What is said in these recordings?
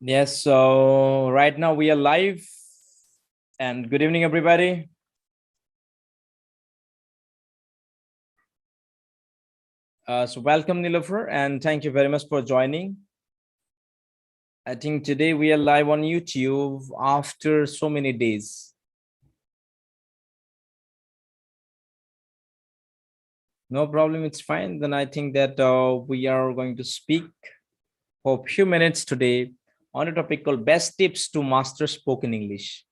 Yes, so right now we are live and good evening, everybody. So welcome, Nilofer, and thank you very much for joining. I think today we are live on YouTube after so many days. No problem, it's fine. Then I think that we are going to speak for a few minutes today on a topic called best tips to master spoken English.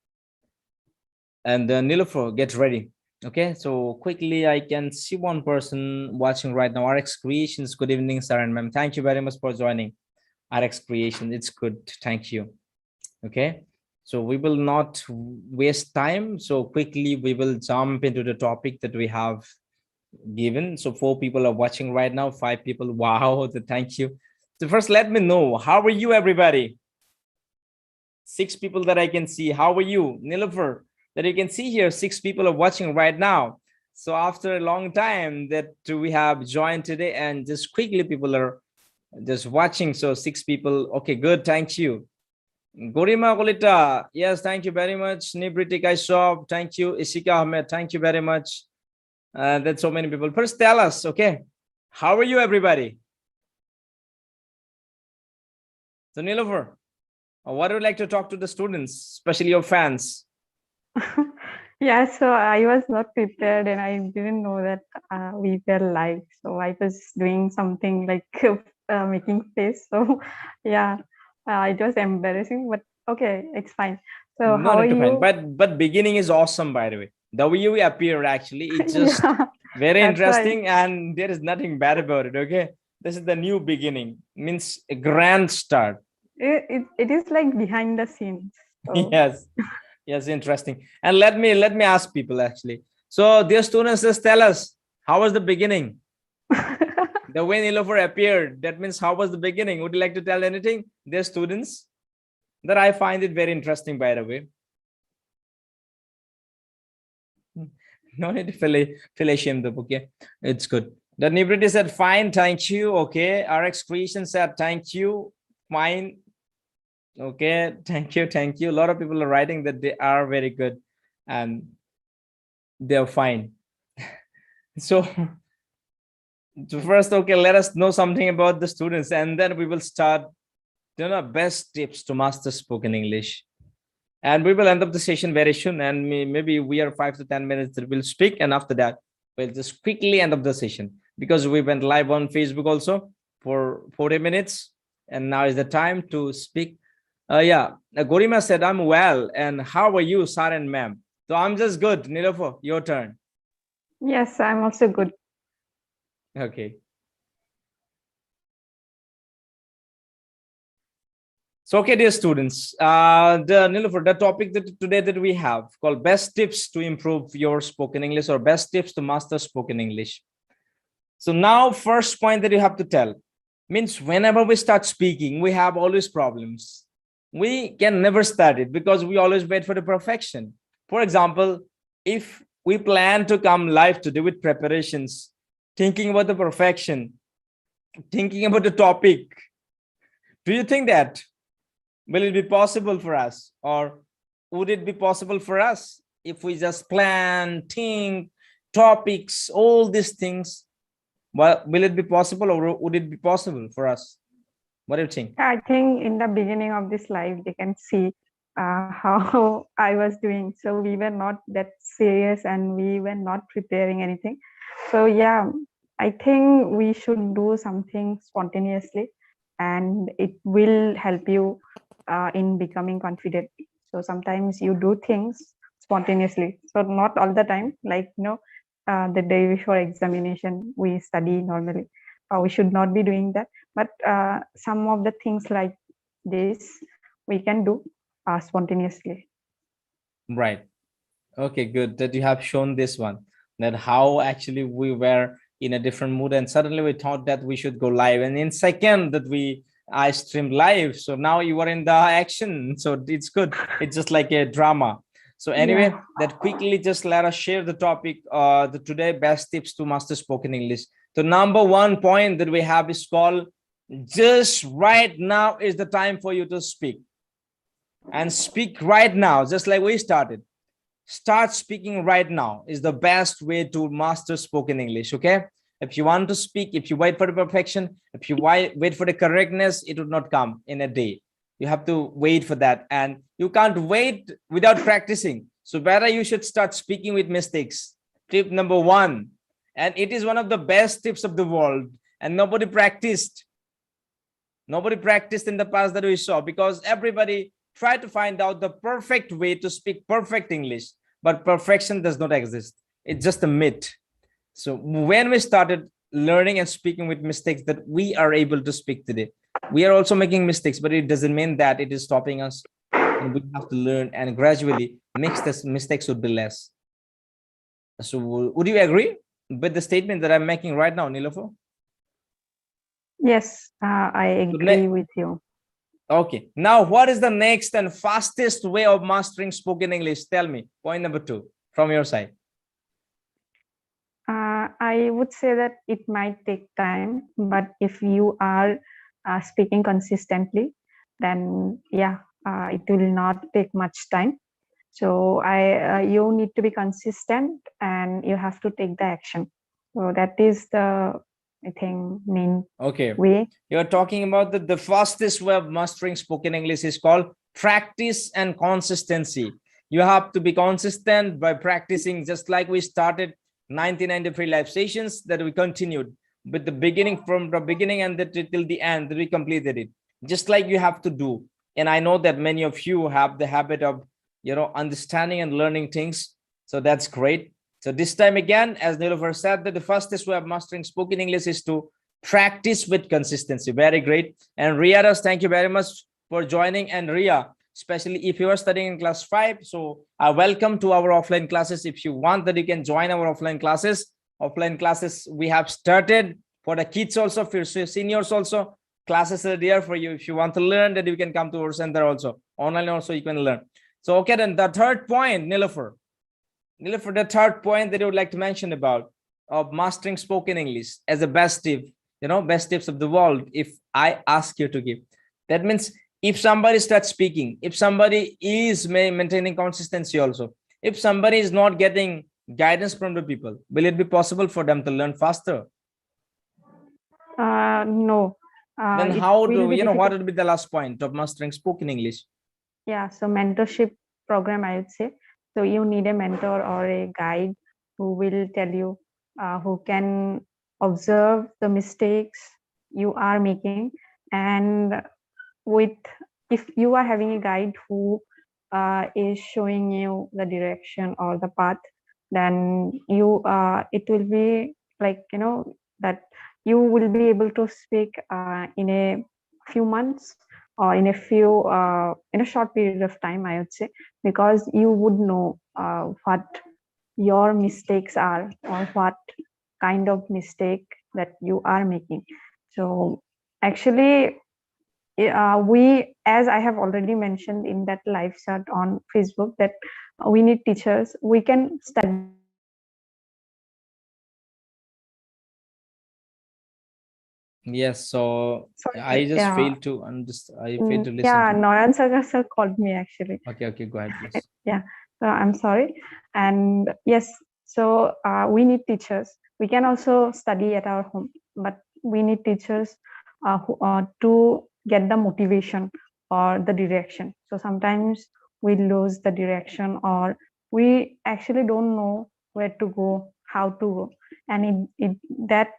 And Nilofer, get ready. Okay, so quickly, I can see one person watching right now. RX Creations. Good evening, sir and ma'am. Thank you very much for joining RX Creation. It's good. Thank you. Okay, so we will not waste time. So quickly, we will jump into the topic that we have given. So 4 people are watching right now. 5 people. Wow. Thank you. So first, let me know. How are you, everybody? 6 people that I can see. How are you, Nilofer? That you can see here, 6 people are watching right now. So after a long time that we have joined today, and just quickly people are just watching. So 6 people. Okay, good. Thank you. Gorima Golita. Yes, thank you very much. Nibriti Kaishop. Thank you. Ishika Ahmed. Thank you very much. That's so many people. First, tell us, okay, how are you, everybody? So Nilofer, what would you like to talk to the students, especially your fans? Yeah, so I was not prepared and I didn't know that we were live. So I was doing something like making face. So yeah, it was embarrassing, but okay, it's fine. So No how are need to find, you? but beginning is awesome, by the way. The way you appear, actually, it's just Yeah, very that's why interesting, and there is nothing bad about it. Okay, this is the new beginning, means a grand start. it is like behind the scenes. So Yes, yes, interesting. And let me ask people, actually. So dear students, just tell us, how was the beginning? The way Nilofer appeared, that means how was the beginning? Would you like to tell anything, dear students? That I find it very interesting, by the way. No need to feel ashamed of, okay, it's good. The Nibriti said fine, thank you. Okay, RX Creation said thank you, fine. Okay, thank you. A lot of people are writing that they are very good and they're fine. So, so first, okay, let us know something about the students, and then we will start, best tips to master spoken English. And we will end up the session very soon, and maybe we are 5 to 10 minutes that we'll speak, and after that we'll just quickly end up the session, because we went live on Facebook also for 40 minutes, and now is the time to speak. Gorima said, I'm well, and how are you, sir and ma'am? So I'm just good. Nilofer, your turn. yes, I'm also good. Okay. So, okay, dear students, the topic that today that we have called best tips to improve your spoken English, or best tips to master spoken English. So now, first point that you have to tell means whenever we start speaking, we have always problems. We can never start it because we always wait for the perfection. For example, if we plan to come live today with preparations, thinking about the perfection, thinking about the topic, do you think that will it be possible for us, or would it be possible for us if we just plan, think, topics, all these things? Well, will it be possible, or would it be possible for us? What do you think? I think in the beginning of this live, they can see how I was doing. So we were not that serious and we were not preparing anything. So yeah, I think we should do something spontaneously, and it will help you in becoming confident. So sometimes you do things spontaneously. So not all the time, like the day before examination, we study normally. We should not be doing that, but some of the things like this we can do spontaneously. Right. Okay, good that you have shown this one, that how actually we were in a different mood, and suddenly we thought that we should go live, and in second that I streamed live. So now you are in the action. So it's good. It's just like a drama. So anyway, Yeah. that quickly just let us share the topic, the today best tips to master spoken English. The number one point that we have is called Just right now is the time for you to speak. And speak right now, just like we started. Start speaking right now is the best way to master spoken English, okay? If you want to speak, if you wait for the perfection, if you wait for the correctness, it would not come in a day. You have to wait for that, and you can't wait without practicing. So better you should start speaking with mistakes. Tip number 1, and it is one of the best tips of the world, and nobody practiced in the past that we saw, because everybody tried to find out the perfect way to speak perfect English, but perfection does not exist. It's just a myth. So when we started learning and speaking with mistakes, that we are able to speak today. We are also making mistakes, but it doesn't mean that it is stopping us. And we have to learn, and gradually mistakes would be less. So would you agree with the statement that I'm making right now, Nilofer? Yes, I agree with you. Okay, now what is the next and fastest way of mastering spoken English? Tell me, point number 2 from your side. I would say that it might take time, but if you are speaking consistently, then yeah, it will not take much time. So you need to be consistent, and you have to take the action. So that is the, I think, main way. You're talking about the fastest way of mastering spoken English is called practice and consistency. You have to be consistent by practicing, just like we started 1993 live sessions, that we continued with the beginning, from the beginning and till the end, that we completed it. Just like you have to do. And I know that many of you have the habit of, understanding and learning things. So that's great. So this time again, as Nilofer said, that the fastest way of mastering spoken English is to practice with consistency. Very great. And Ria, thank you very much for joining. And Ria, especially if you are studying in class 5, so welcome to our offline classes. If you want that, you can join our offline classes. Offline classes we have started for the kids also, for seniors also. Classes are there for you. If you want to learn, that you can come to our center also. Online also you can learn. So okay, then the third point, Nilofer, the third point that you would like to mention about of mastering spoken English as a best tip, best tips of the world, if I ask you to give, that means if somebody starts speaking, if somebody is maintaining consistency also, if somebody is not getting guidance from the people, will it be possible for them to learn faster? No. Then how do what would be the last point of mastering spoken English? Yeah, so mentorship program, I would say. So you need a mentor or a guide who will tell you, who can observe the mistakes you are making. And if you are having a guide who is showing you the direction or the path, then it will be like, that you will be able to speak in a few months, or in a short period of time, I would say, because you would know what your mistakes are, or what kind of mistake that you are making. So actually, as I have already mentioned in that live chat on Facebook, that we need teachers. We can study. Yes, so I just failed to understand. I failed to listen. Yeah, Noyan sir called me actually. Okay, go ahead, please. Yeah, so I'm sorry. And yes, so we need teachers. We can also study at our home, but we need teachers to get the motivation or the direction. So sometimes we lose the direction, or we actually don't know where to go, how to go, and in that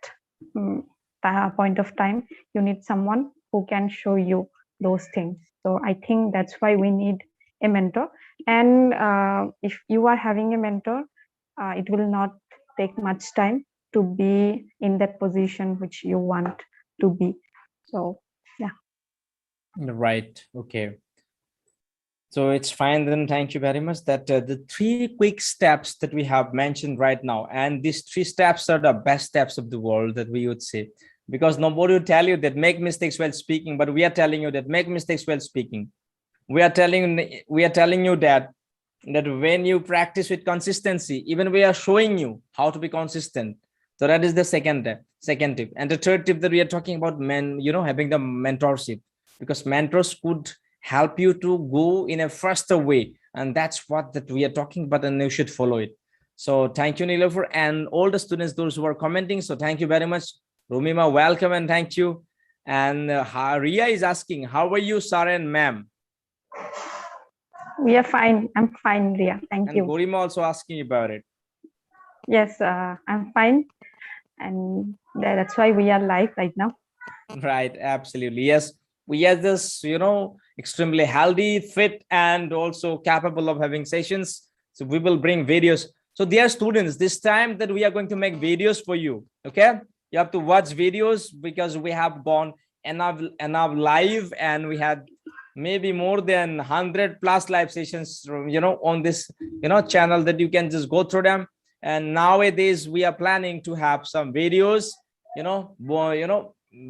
point of time, you need someone who can show you those things. So I think that's why we need a mentor. And if you are having a mentor, it will not take much time to be in that position which you want to be. So yeah. Right. Okay. So it's fine then. Thank you very much. That the 3 quick steps that we have mentioned right now, and these 3 steps are the best steps of the world, that we would say, because nobody will tell you that make mistakes while speaking, but we are telling you that make mistakes while speaking. We are telling you that when you practice with consistency, even we are showing you how to be consistent. So that is the second step. Second tip. And the third tip that we are talking about, having the mentorship, because mentors could help you to go in a faster way. And that's what that we are talking about, and you should follow it. So thank you, Nilofer, and all the students, those who are commenting. So thank you very much. Rumima, welcome and thank you. And Ria is asking, how are you, Sir and ma'am? We are fine. I'm fine, Ria. Thank you. And Gorima also asking about it. Yes, I'm fine. And that's why we are live right now. Right, absolutely. Yes, we are this, extremely healthy, fit, and also capable of having sessions. So we will bring videos. So dear students, this time that we are going to make videos for you. Okay, you have to watch videos because we have gone enough live, and we had maybe more than 100+ live sessions, on this, channel, that you can just go through them. And nowadays we are planning to have some videos,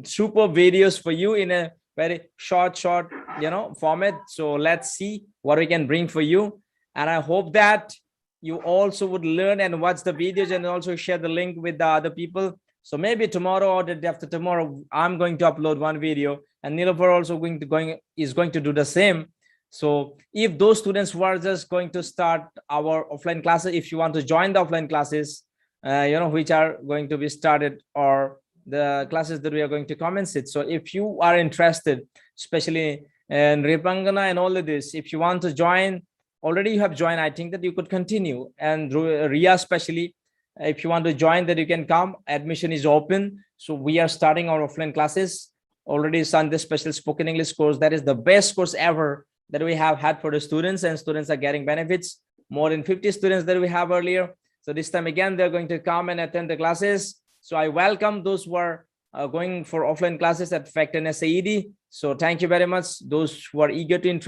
super videos for you in a very short, format. So let's see what we can bring for you. And I hope that you also would learn and watch the videos, and also share the link with the other people. So maybe tomorrow or the day after tomorrow, I'm going to upload one video, and Nilofer also is going to do the same. So if those students who are just going to start our offline classes, if you want to join the offline classes, which are going to be started, or the classes that we are going to commence it. So if you are interested, especially in Ripangana and all of this, if you want to join, already you have joined, I think that you could continue. And Ria, especially, if you want to join, that you can come. Admission is open. So we are starting our offline classes. Already Sunday special spoken English course. That is the best course ever that we have had for the students, and students are getting benefits. More than 50 students that we have earlier. So this time again, they're going to come and attend the classes. So I welcome those who are going for offline classes at FACT and SAED. So thank you very much. Those who are eager to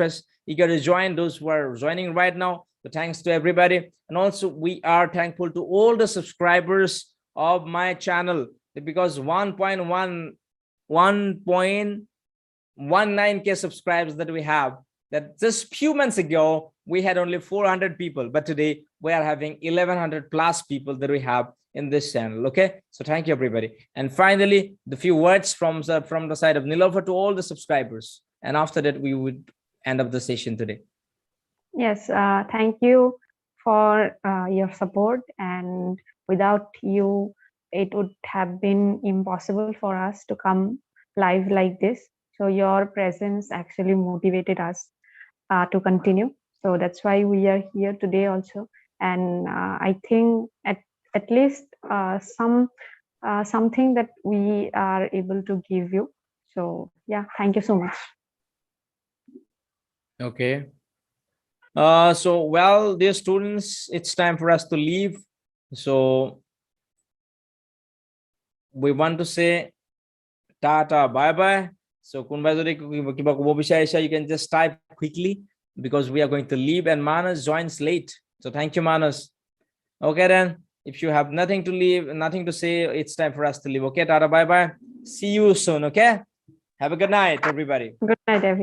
join, those who are joining right now. So thanks to everybody. And also we are thankful to all the subscribers of my channel, because 1.19K subscribers that we have. That just few months ago, we had only 400 people, but today we are having 1100+ people that we have in this channel. Okay, so thank you everybody. And finally, the few words from the side of Nilofer to all the subscribers, and after that we would end up the session today. Yes, thank you for your support, and without you it would have been impossible for us to come live like this. So your presence actually motivated us to continue. So that's why we are here today also. And I think at least something that we are able to give you. So yeah, thank you so much. Okay. So well, dear students, it's time for us to leave. So we want to say tata, bye bye. So you can just type quickly, because we are going to leave, and Manas joins late. So thank you, Manas. Okay, then if you have nothing to say, it's time for us to leave. Okay, tata, bye bye. See you soon. Okay, have a good night, everybody. Good night, everyone.